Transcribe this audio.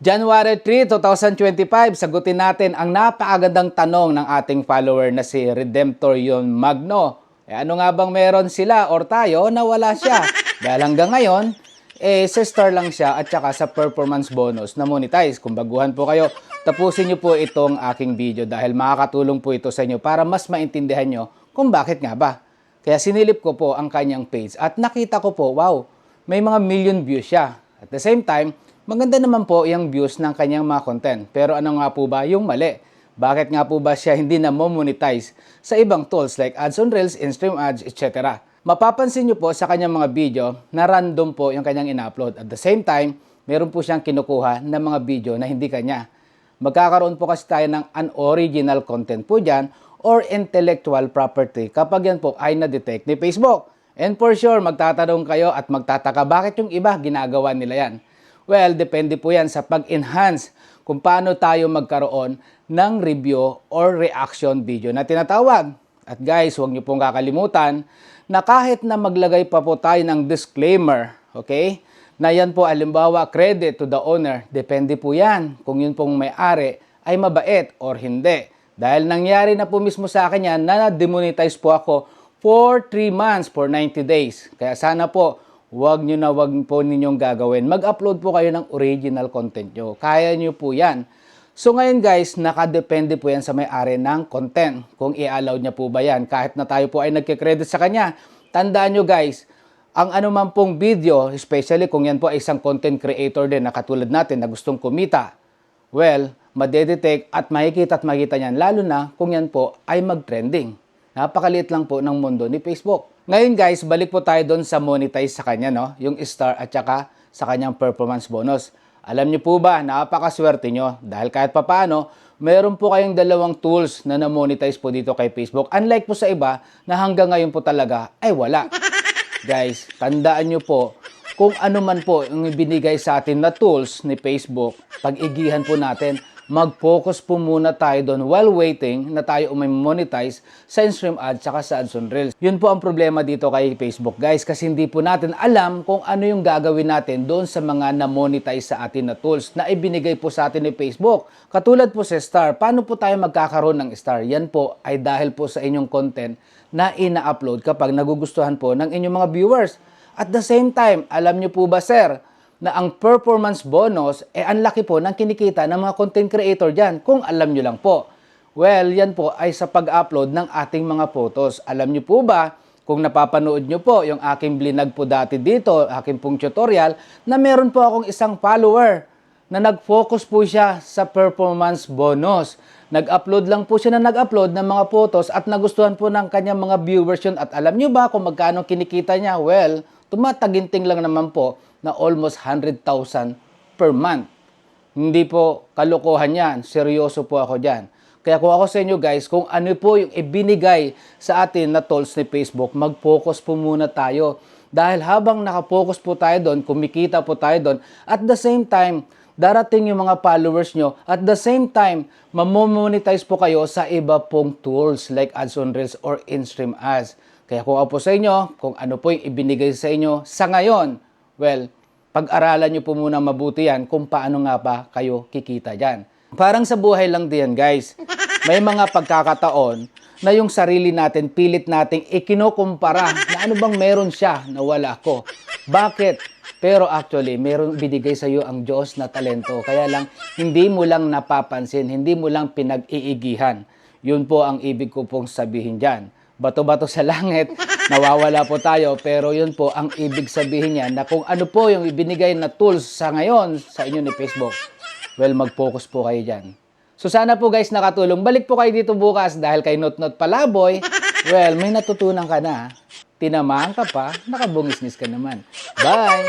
January 3, 2025, sagutin natin ang napakagandang tanong ng ating follower na si Redemptor Yon Magno. Ano nga bang meron sila or tayo na wala siya? Dahil hanggang ngayon, sa star lang siya at saka sa performance bonus na monetize. Kung baguhan po kayo, tapusin niyo po itong aking video dahil makakatulong po ito sa inyo para mas maintindihan nyo kung bakit nga ba. Kaya sinilip ko po ang kanyang page at nakita ko po, wow, may mga million views siya. At the same time, maganda naman po yung views ng kanyang mga content. Pero ano nga po ba yung mali? Bakit nga po ba siya hindi na monetize sa ibang tools like Ads on Reels, InStream Ads, etc.? Mapapansin nyo po sa kanyang mga video na random po yung kanyang ina-upload. At the same time, meron po siyang kinukuha ng mga video na hindi kanya. Magkakaroon po kasi tayo ng unoriginal content po dyan or intellectual property kapag yan po ay na-detect ni Facebook. And for sure, magtatanong kayo at magtataka bakit yung iba ginagawa nila yan. Well, depende po yan sa pag-enhance kung paano tayo magkaroon ng review or reaction video na tinatawag. At guys, huwag niyo pong kakalimutan na kahit na maglagay pa po tayo ng disclaimer, okay? Na yan po, alimbawa, credit to the owner. Depende po yan kung yun pong may-ari ay mabait or hindi. Dahil nangyari na po mismo sa akin yan na na-demonetize po ako for 3 months, for 90 days. Kaya sana po, wag po ninyong gagawin. Mag-upload po kayo ng original content nyo. Kaya nyo po yan. So ngayon guys, nakadepende po yan sa may-ari ng content. Kung i-allow niya po ba yan. Kahit na tayo po ay nagkikredit sa kanya. Tandaan nyo guys, ang anuman pong video, especially kung yan po ay isang content creator din na katulad natin na gustong kumita, well, madedetect at makikita niyan. Lalo na kung yan po ay mag-trending. Napakaliit lang po ng mundo ni Facebook. Ngayon guys, balik po tayo doon sa monetize sa kanya, no? Yung star at saka sa kanyang performance bonus. Alam niyo po ba, napakaswerte nyo dahil kahit papaano, meron po kayong dalawang tools na na-monetize po dito kay Facebook. Unlike po sa iba na hanggang ngayon po talaga ay wala. Guys, tandaan nyo po, kung ano man po yung ibinigay sa atin na tools ni Facebook, pag-igihan po natin, mag-focus po muna tayo doon while waiting na tayo monetize sa InStream Ads saka sa Ads on Reels. Yun po ang problema dito kay Facebook guys kasi hindi po natin alam kung ano yung gagawin natin doon sa mga na-monetize sa atin na tools na ibinigay po sa atin ni Facebook. Katulad po sa Star, paano po tayo magkakaroon ng Star? Yan po ay dahil po sa inyong content na ina-upload kapag nagugustuhan po ng inyong mga viewers. At the same time, alam nyo po ba sir, na ang performance bonus, ang laki po ng kinikita ng mga content creator dyan, kung alam nyo lang po. Well, yan po ay sa pag-upload ng ating mga photos. Alam nyo po ba, kung napapanood nyo po yung aking blinag po dati dito, aking pong tutorial, na meron po akong isang follower na nag-focus po siya sa performance bonus. Nag-upload lang po siya na nag-upload ng mga photos at nagustuhan po ng kanyang mga viewers yun. At alam nyo ba kung magkano kinikita niya? Well, tumataginting lang naman po na almost 100,000 per month. Hindi po kalokohan yan. Seryoso po ako dyan. Kaya kung ako sa inyo guys, kung ano po yung ibinigay sa atin na tools ni Facebook, mag-focus po muna tayo. Dahil habang nakapokus po tayo doon, kumikita po tayo doon, at the same time, darating yung mga followers nyo, at the same time, mamomonetize po kayo sa iba pong tools like Ads on Reels or InStream Ads. Kaya kung ako po sa inyo, kung ano po yung ibinigay sa inyo sa ngayon, well, pag-aralan nyo po muna mabuti yan kung paano nga ba kayo kikita dyan. Parang sa buhay lang diyan guys. May mga pagkakataon na yung sarili natin, pilit nating ikinukumpara na ano bang meron siya na wala ko. Bakit? Pero actually, meron binigay sa iyo ang Diyos na talento. Kaya lang, hindi mo lang napapansin, hindi mo lang pinag-iigihan. Yun po ang ibig ko pong sabihin dyan. Bato-bato sa langit, nawawala po tayo, pero yun po ang ibig sabihin niya na kung ano po yung ibinigay na tools sa ngayon sa inyo ni Facebook, well, mag-focus po kayo dyan. So sana po guys nakatulong. Balik po kayo dito bukas dahil kay Not Palaboy, well, may natutunan ka na. Tinamaan ka pa, nakabungisnis ka naman. Bye!